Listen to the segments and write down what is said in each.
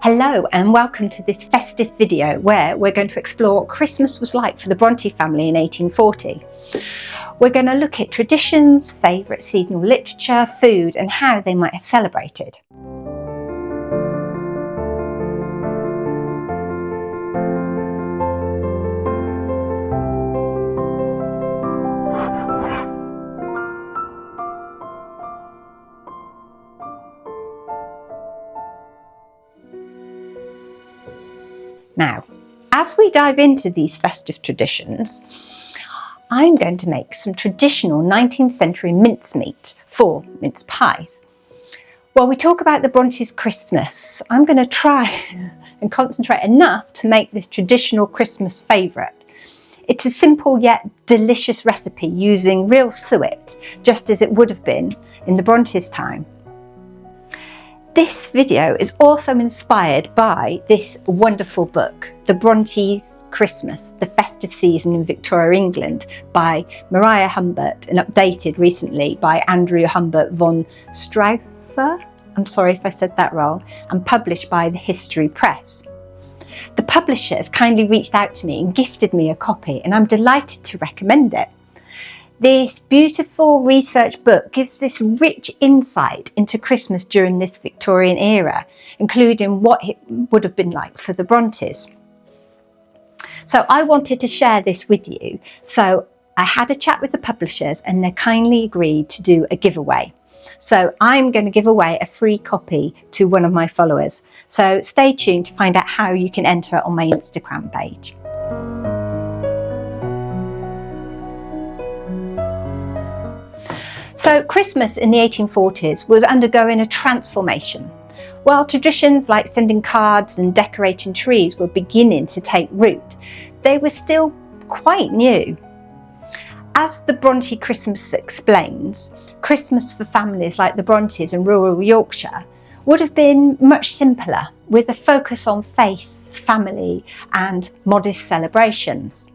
Hello and welcome to this festive video where we're going to explore what Christmas was like for the Brontë family in 1840. We're going to look at traditions, favourite seasonal literature, food and how they might have celebrated. Now, as we dive into these festive traditions, I'm going to make some traditional 19th century mincemeat for mince pies. While we talk about the Brontës Christmas, I'm going to try and concentrate enough to make this traditional Christmas favourite. It's a simple yet delicious recipe using real suet, just as it would have been in the Brontës' time. This video is also inspired by this wonderful book, The Brontës Christmas, The Festive Season in Victorian England by Maria Humbert and updated recently by Andrew Humbert von Strauther, I'm sorry if I said that wrong, and published by the History Press. The publishers kindly reached out to me and gifted me a copy and I'm delighted to recommend it. This beautiful research book gives this rich insight into Christmas during this Victorian era, including what it would have been like for the Brontës. So I wanted to share this with you. So I had a chat with the publishers and they kindly agreed to do a giveaway. So I'm going to give away a free copy to one of my followers. So stay tuned to find out how you can enter on my Instagram page. So Christmas in the 1840s was undergoing a transformation. While traditions like sending cards and decorating trees were beginning to take root, they were still quite new. As the Brontë Christmas explains, Christmas for families like the Brontës in rural Yorkshire would have been much simpler, with a focus on faith, family and modest celebrations.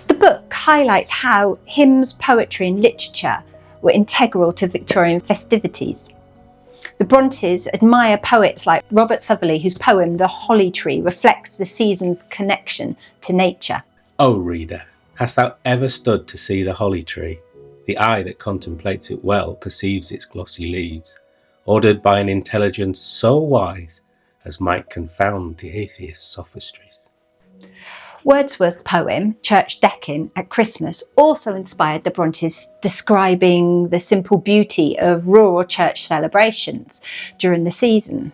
The book highlights how hymns, poetry and literature were integral to Victorian festivities. The Brontës admire poets like Robert Southerly, whose poem The Holly Tree reflects the season's connection to nature. O reader, hast thou ever stood to see the holly tree? The eye that contemplates it well perceives its glossy leaves, ordered by an intelligence so wise as might confound the atheist's sophistries. Wordsworth's poem, Church Decking at Christmas, also inspired the Brontës, describing the simple beauty of rural church celebrations during the season.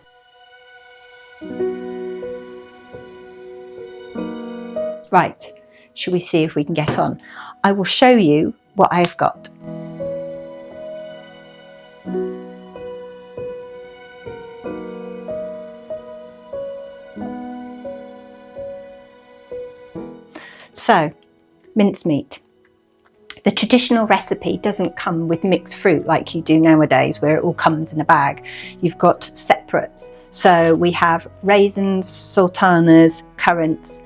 Right, shall we see if we can get on? I will show you what I've got. So, mincemeat. The traditional recipe doesn't come with mixed fruit like you do nowadays, where it all comes in a bag. You've got separates. So we have raisins, sultanas, currants,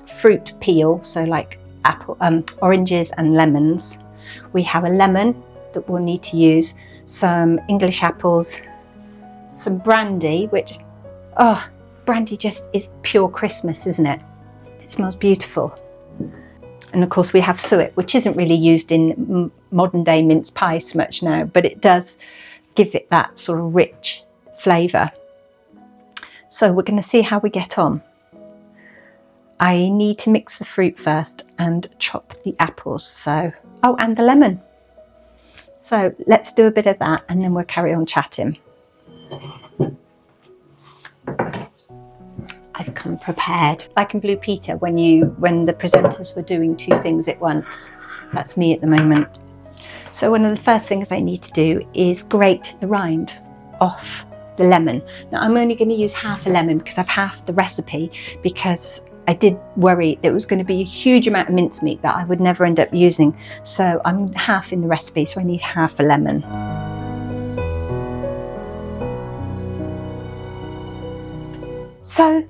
fruit peel, so like apple, oranges and lemons. We have a lemon that we'll need to use, some English apples, some brandy, which, brandy just is pure Christmas, isn't it? It smells beautiful. And of course we have suet, which isn't really used in modern day mince pie so much now, but it does give it that sort of rich flavour. So we're going to see how we get on. I need to mix the fruit first and chop the apples, so, and the lemon. So let's do a bit of that and then we'll carry on chatting. I've come prepared. Like in Blue Peter, when the presenters were doing two things at once. That's me at the moment. So one of the first things I need to do is grate the rind off the lemon. Now I'm only going to use half a lemon because I've halved the recipe, because I did worry there was going to be a huge amount of mincemeat that I would never end up using. So I'm halving the recipe, so I need half a lemon. So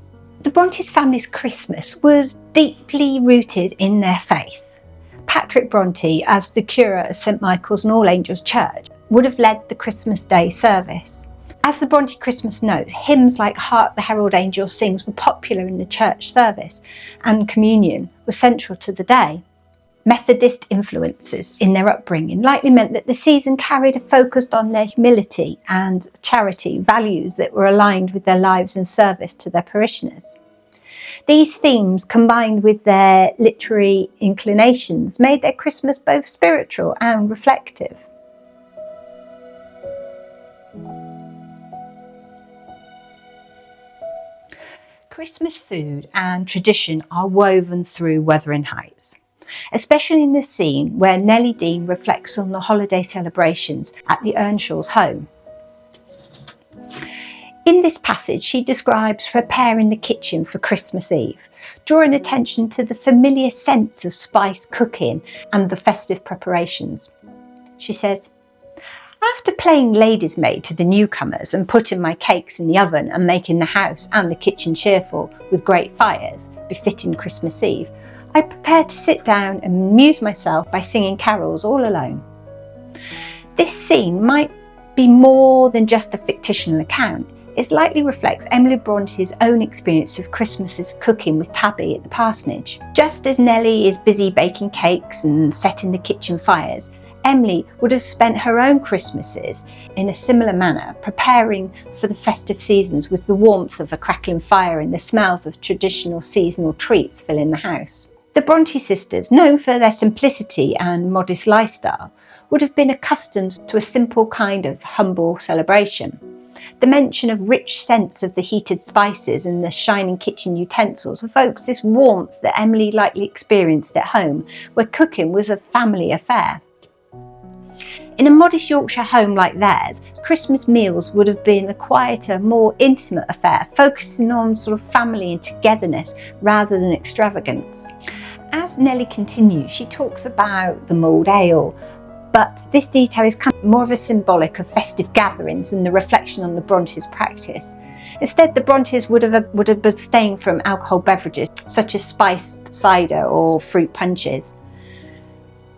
the Brontë family's Christmas was deeply rooted in their faith. Patrick Brontë, as the curate of St Michael's and All Angels Church, would have led the Christmas Day service. As the Brontë Christmas notes, hymns like Hark the Herald Angels Sings were popular in the church service, and communion was central to the day. Methodist influences in their upbringing likely meant that the season carried a focus on their humility and charity, values that were aligned with their lives and service to their parishioners. These themes, combined with their literary inclinations, made their Christmas both spiritual and reflective. Christmas food and tradition are woven through Wuthering Heights, especially in the scene where Nellie Dean reflects on the holiday celebrations at the Earnshaw's home. In this passage, she describes preparing the kitchen for Christmas Eve, drawing attention to the familiar sense of spiced cooking and the festive preparations. She says, "After playing lady's maid to the newcomers and putting my cakes in the oven and making the house and the kitchen cheerful with great fires, befitting Christmas Eve, I prepared to sit down and amuse myself by singing carols all alone." This scene might be more than just a fictional account. It likely reflects Emily Bronte's own experience of Christmas's cooking with Tabby at the parsonage. Just as Nellie is busy baking cakes and setting the kitchen fires, Emily would have spent her own Christmases in a similar manner, preparing for the festive seasons with the warmth of a crackling fire and the smells of traditional seasonal treats filling the house. The Brontë sisters, known for their simplicity and modest lifestyle, would have been accustomed to a simple kind of humble celebration. The mention of rich scents of the heated spices and the shining kitchen utensils evokes this warmth that Emily likely experienced at home, where cooking was a family affair. In a modest Yorkshire home like theirs, Christmas meals would have been a quieter, more intimate affair, focusing on sort of family and togetherness rather than extravagance. As Nellie continues, she talks about the mulled ale, but this detail is kind of more of a symbolic of festive gatherings than the reflection on the Brontes' practice. Instead, the Brontes would have abstained from alcohol beverages such as spiced cider or fruit punches.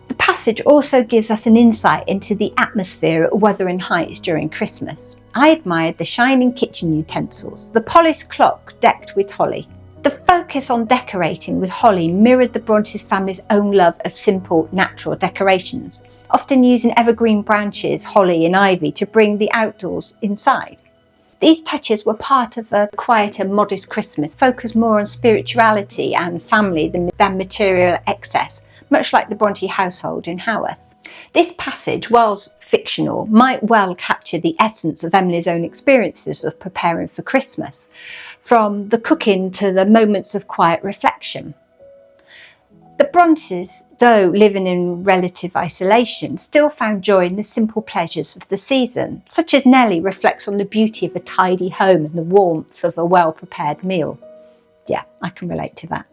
The passage also gives us an insight into the atmosphere at Wuthering Heights during Christmas. I admired the shining kitchen utensils, the polished clock decked with holly. The focus on decorating with holly mirrored the Brontes family's own love of simple, natural decorations, often using evergreen branches, holly and ivy to bring the outdoors inside. These touches were part of a quieter, modest Christmas, focused more on spirituality and family than material excess, much like the Brontë household in Haworth. This passage, whilst fictional, might well capture the essence of Emily's own experiences of preparing for Christmas, from the cooking to the moments of quiet reflection. The Brontes, though living in relative isolation, still found joy in the simple pleasures of the season, such as Nellie reflects on the beauty of a tidy home and the warmth of a well-prepared meal. Yeah, I can relate to that.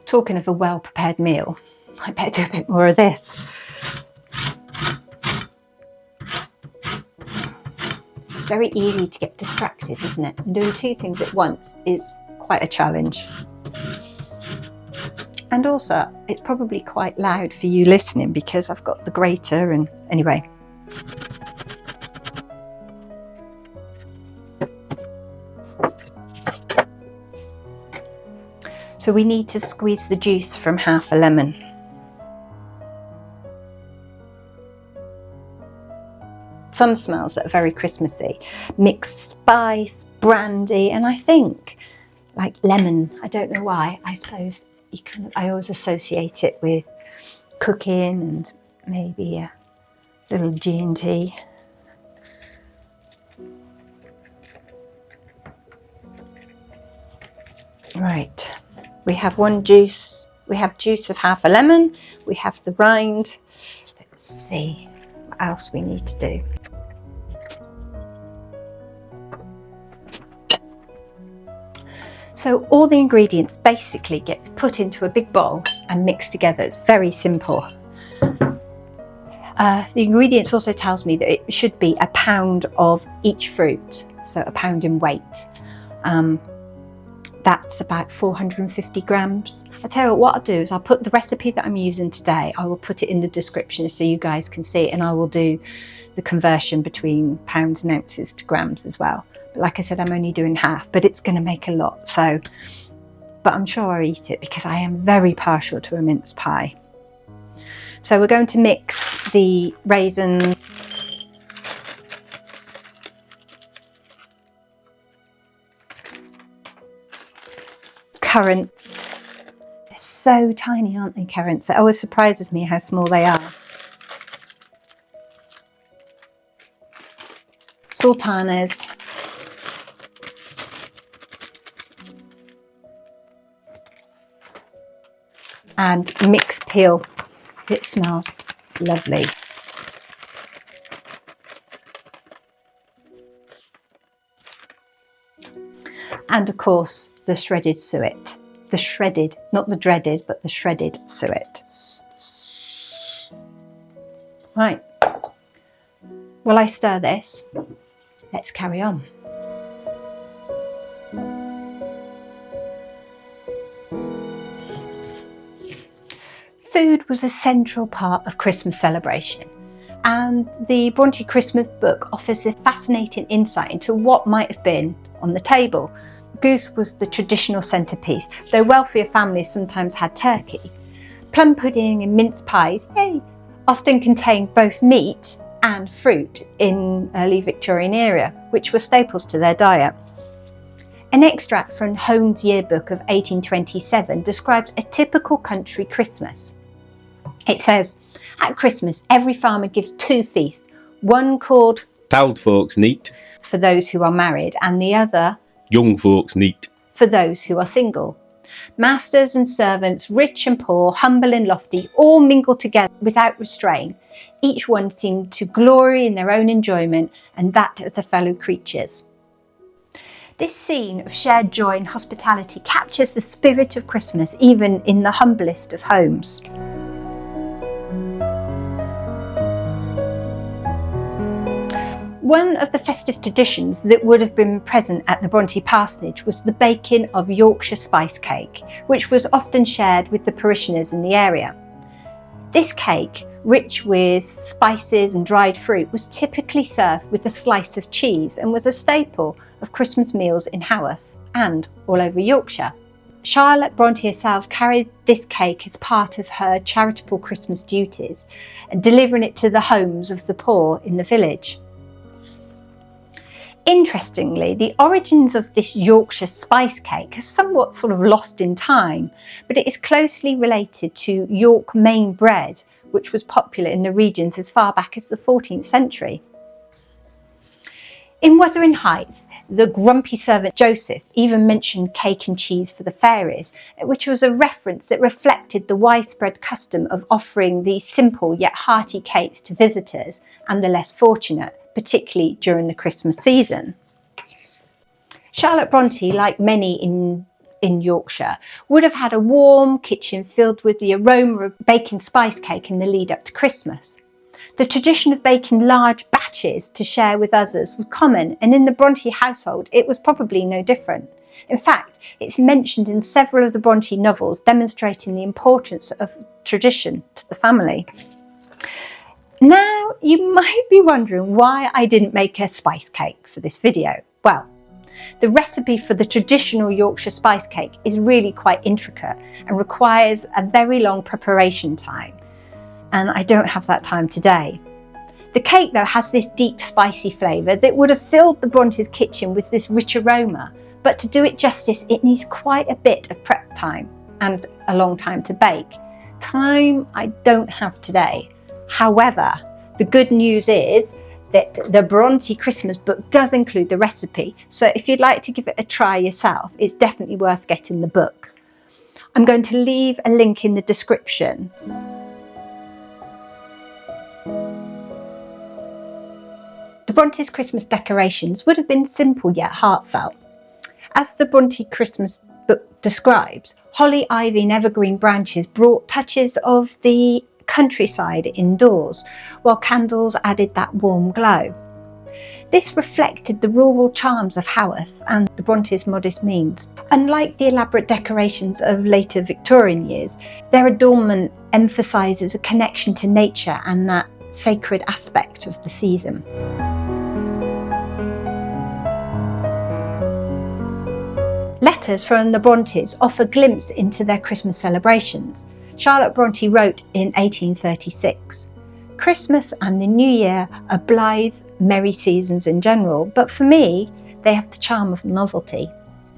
Talking of a well-prepared meal, I better do a bit more of this. It's very easy to get distracted, isn't it? And doing two things at once is quite a challenge. And also, it's probably quite loud for you listening because I've got the grater and anyway. So we need to squeeze the juice from half a lemon. Some smells that are very Christmassy, mixed spice, brandy, and I think like lemon. I don't know why. I suppose I always associate it with cooking and maybe a little G&T. Right. We have one juice. We have juice of half a lemon. We have the rind. Let's see what else we need to do. So all the ingredients basically gets put into a big bowl and mixed together. It's very simple. The ingredients also tells me that it should be a pound of each fruit, so a pound in weight. That's about 450 grams. I tell you what I'll do is I'll put the recipe that I'm using today, I will put it in the description so you guys can see it, and I will do the conversion between pounds and ounces to grams as well. But like I said, I'm only doing half, but it's going to make a lot. So, but I'm sure I'll eat it because I am very partial to a mince pie. So we're going to mix the raisins, currants. They're so tiny, aren't they, currants? It always surprises me how small they are. Sultanas. And mixed peel. It smells lovely. And of course, the shredded suet. The shredded, not the dreaded, but the shredded suet. Right. While I stir this, let's carry on. Food was a central part of Christmas celebration, and the Brontë Christmas book offers a fascinating insight into what might have been on the table. Goose was the traditional centrepiece, though wealthier families sometimes had turkey. Plum pudding and mince pies, often contained both meat and fruit in early Victorian era, which were staples to their diet. An extract from Home's yearbook of 1827 describes a typical country Christmas. It says, at Christmas, every farmer gives two feasts, one called Old folks neat, for those who are married, and the other young folks neat, for those who are single. Masters and servants, rich and poor, humble and lofty, all mingle together without restraint. Each one seemed to glory in their own enjoyment and that of the fellow creatures. This scene of shared joy and hospitality captures the spirit of Christmas even in the humblest of homes. One of the festive traditions that would have been present at the Brontë Parsonage was the baking of Yorkshire spice cake, which was often shared with the parishioners in the area. This cake, rich with spices and dried fruit, was typically served with a slice of cheese and was a staple of Christmas meals in Haworth and all over Yorkshire. Charlotte Brontë herself carried this cake as part of her charitable Christmas duties, delivering it to the homes of the poor in the village. Interestingly, the origins of this Yorkshire spice cake are somewhat sort of lost in time, but it is closely related to York Main bread, which was popular in the regions as far back as the 14th century. In Wuthering Heights, the grumpy servant Joseph even mentioned cake and cheese for the fairies, which was a reference that reflected the widespread custom of offering these simple yet hearty cakes to visitors and the less fortunate, particularly during the Christmas season. Charlotte Brontë, like many in Yorkshire, would have had a warm kitchen filled with the aroma of baking spice cake in the lead up to Christmas. The tradition of baking large batches to share with others was common, and in the Brontë household it was probably no different. In fact, it's mentioned in several of the Brontë novels, demonstrating the importance of tradition to the family. Now, you might be wondering why I didn't make a spice cake for this video. Well, the recipe for the traditional Yorkshire spice cake is really quite intricate and requires a very long preparation time, and I don't have that time today. The cake, though, has this deep spicy flavour that would have filled the Brontes' kitchen with this rich aroma, but to do it justice, it needs quite a bit of prep time and a long time to bake. Time I don't have today. However, the good news is that the Brontë Christmas book does include the recipe, so if you'd like to give it a try yourself, it's definitely worth getting the book. I'm going to leave a link in the description. The Brontës Christmas decorations would have been simple yet heartfelt. As the Brontë Christmas book describes, holly, ivy and evergreen branches brought touches of the countryside indoors, while candles added that warm glow. This reflected the rural charms of Haworth and the Brontës' modest means. Unlike the elaborate decorations of later Victorian years, their adornment emphasises a connection to nature and that sacred aspect of the season. Letters from the Brontës offer a glimpse into their Christmas celebrations. Charlotte Brontë wrote in 1836, "Christmas and the New Year are blithe, merry seasons in general, but for me, they have the charm of novelty."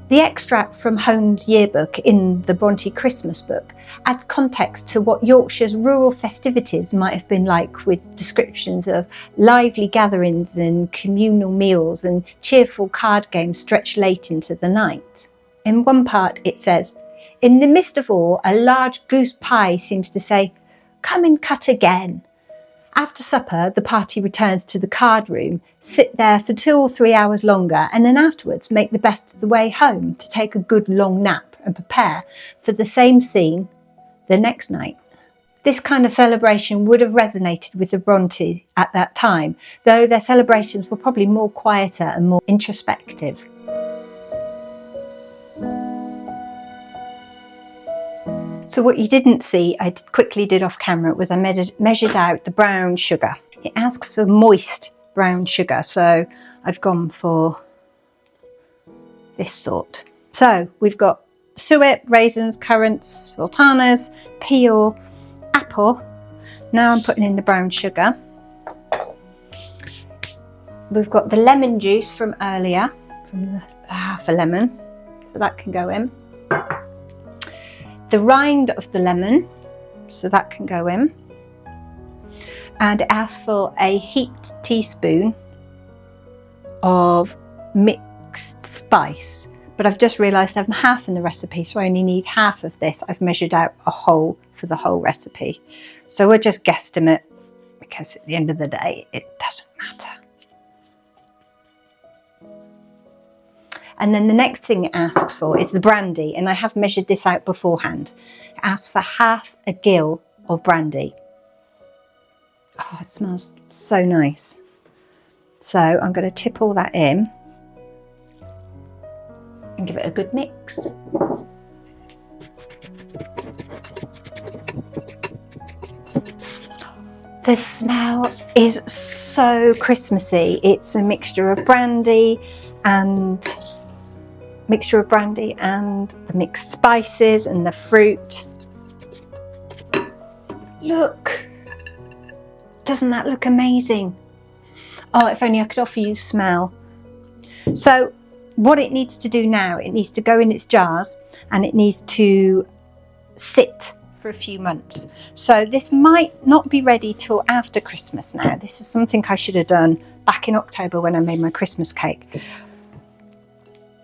The extract from Hone's yearbook in the Brontë Christmas book adds context to what Yorkshire's rural festivities might have been like, with descriptions of lively gatherings and communal meals and cheerful card games stretched late into the night. In one part it says, "In the midst of all, a large goose pie seems to say, 'Come and cut again.' After supper, the party returns to the card room, sit there for 2 or 3 hours longer, and then afterwards make the best of the way home to take a good long nap and prepare for the same scene the next night." This kind of celebration would have resonated with the Brontë at that time, though their celebrations were probably more quieter and more introspective. So what you didn't see, I quickly did off camera, was I measured out the brown sugar. It asks for moist brown sugar, so I've gone for this sort. So we've got suet, raisins, currants, sultanas, peel, apple. Now I'm putting in the brown sugar. We've got the lemon juice from earlier, from the half a lemon, so that can go in. The rind of the lemon, so that can go in. And it asks for a heaped teaspoon of mixed spice. But I've just realised I'm half in the recipe, so I only need half of this. I've measured out a whole for the whole recipe. So we'll just guesstimate, because at the end of the day, it doesn't matter. And then the next thing it asks for is the brandy, and I have measured this out beforehand. It asks for half a gill of brandy. Oh, it smells so nice. So I'm going to tip all that in and give it a good mix. The smell is so Christmassy. It's a mixture of brandy and the mixed spices and the fruit. Look, doesn't that look amazing? Oh, if only I could offer you smell. So what it needs to do now, it needs to go in its jars and it needs to sit for a few months. So this might not be ready till after Christmas now. This is something I should have done back in October when I made my Christmas cake.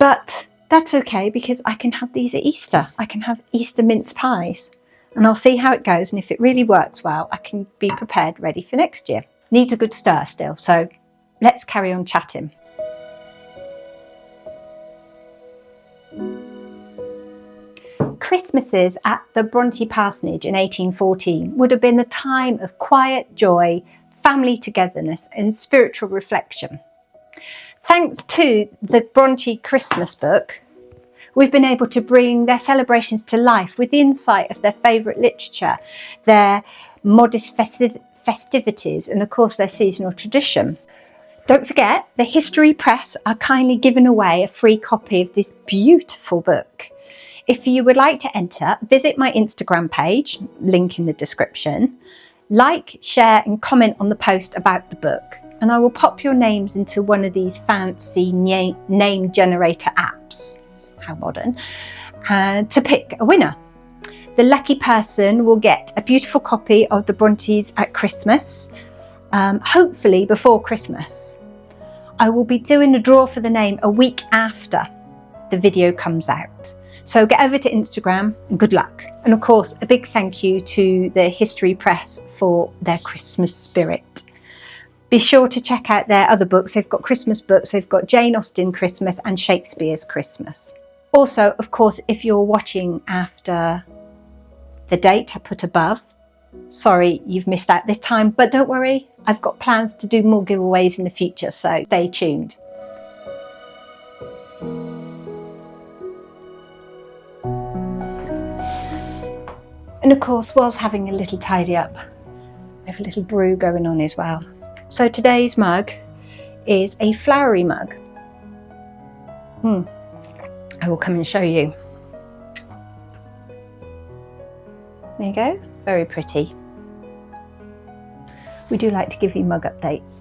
But that's okay, because I can have these at Easter. I can have Easter mince pies and I'll see how it goes, and if it really works well, I can be prepared, ready for next year. Needs a good stir still, so let's carry on chatting. Christmases at the Brontë Parsonage in 1814 would have been a time of quiet joy, family togetherness and spiritual reflection. Thanks to the Brontë Christmas book, we've been able to bring their celebrations to life with the insight of their favourite literature, their modest festivities and of course their seasonal tradition. Don't forget, the History Press are kindly giving away a free copy of this beautiful book. If you would like to enter, visit my Instagram page, link in the description. Like, share and comment on the post about the book, and I will pop your names into one of these fancy name generator apps, how modern, to pick a winner. The lucky person will get a beautiful copy of the Brontës at Christmas, hopefully before Christmas. I will be doing a draw for the name a week after the video comes out. So get over to Instagram and good luck. And of course, a big thank you to the History Press for their Christmas spirit. Be sure to check out their other books. They've got Christmas books. They've got Jane Austen Christmas and Shakespeare's Christmas. Also, of course, if you're watching after the date I put above, sorry you've missed out this time, but don't worry, I've got plans to do more giveaways in the future, so stay tuned. And of course, whilst having a little tidy up, I have a little brew going on as well. So today's mug is a flowery mug. I will come and show you. There you go, very pretty. We do like to give you mug updates.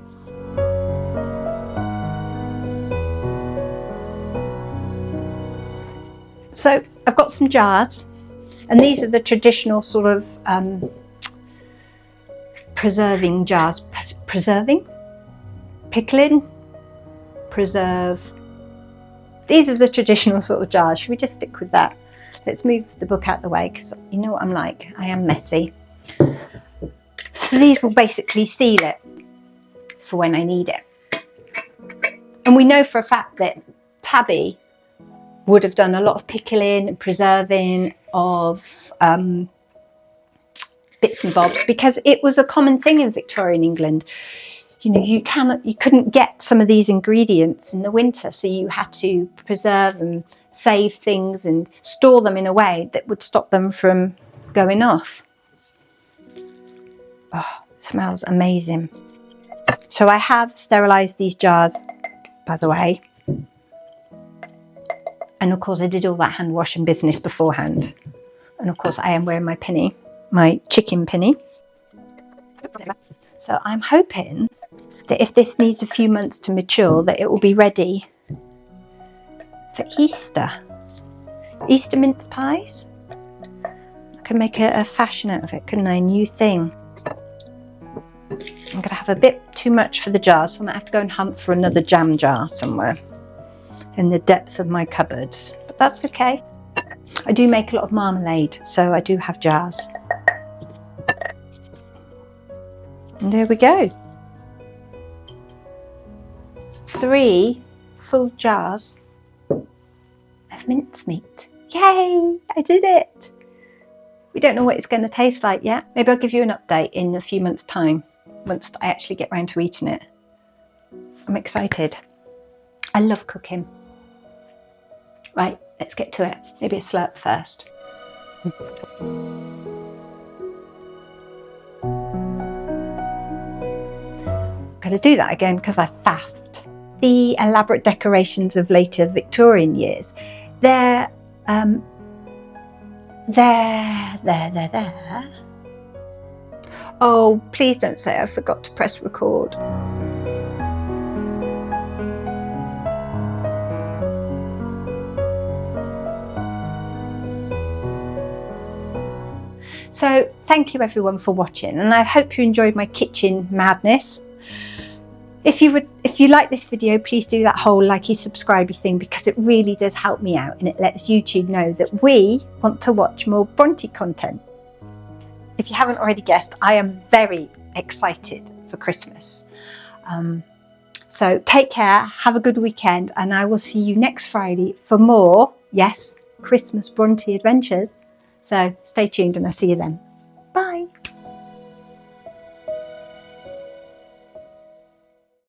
So I've got some jars, and these are the traditional sort of preserving jars. Preserving? Pickling? Preserve. These are the traditional sort of jars. Should we just stick with that? Let's move the book out the way, because you know what I'm like. I am messy. So these will basically seal it for when I need it. And we know for a fact that Tabby would have done a lot of pickling and preserving of bits and bobs, because it was a common thing in Victorian England. You know, you couldn't get some of these ingredients in the winter, so you had to preserve and save things and store them in a way that would stop them from going off. Oh, it smells amazing. So I have sterilised these jars, by the way. And of course I did all that hand washing business beforehand. And of course I am wearing my pinny, my chicken pinny. So I'm hoping that if this needs a few months to mature, that it will be ready for Easter. Easter mince pies. I could make a fashion out of it, couldn't I? A new thing. I'm going to have a bit too much for the jar, so I might have to go and hunt for another jam jar somewhere in the depths of my cupboards. But that's okay. I do make a lot of marmalade, so I do have jars. And there we go. 3 full jars of mincemeat. Yay! I did it! We don't know what it's going to taste like yet. Maybe I'll give you an update in a few months' time, once I actually get round to eating it. I'm excited. I love cooking. Right, let's get to it. Maybe a slurp first. I'm going to do that again because I faffed. The elaborate decorations of later Victorian years, they're there. Oh, please don't say I forgot to press record. So thank you everyone for watching, and I hope you enjoyed my kitchen madness. If you like this video, please do that whole likey subscribey thing, because it really does help me out and it lets YouTube know that we want to watch more Brontë content. If you haven't already guessed, I am very excited for Christmas. So take care, have a good weekend, and I will see you next Friday for more, yes, Christmas Brontë adventures. So stay tuned and I'll see you then. Bye.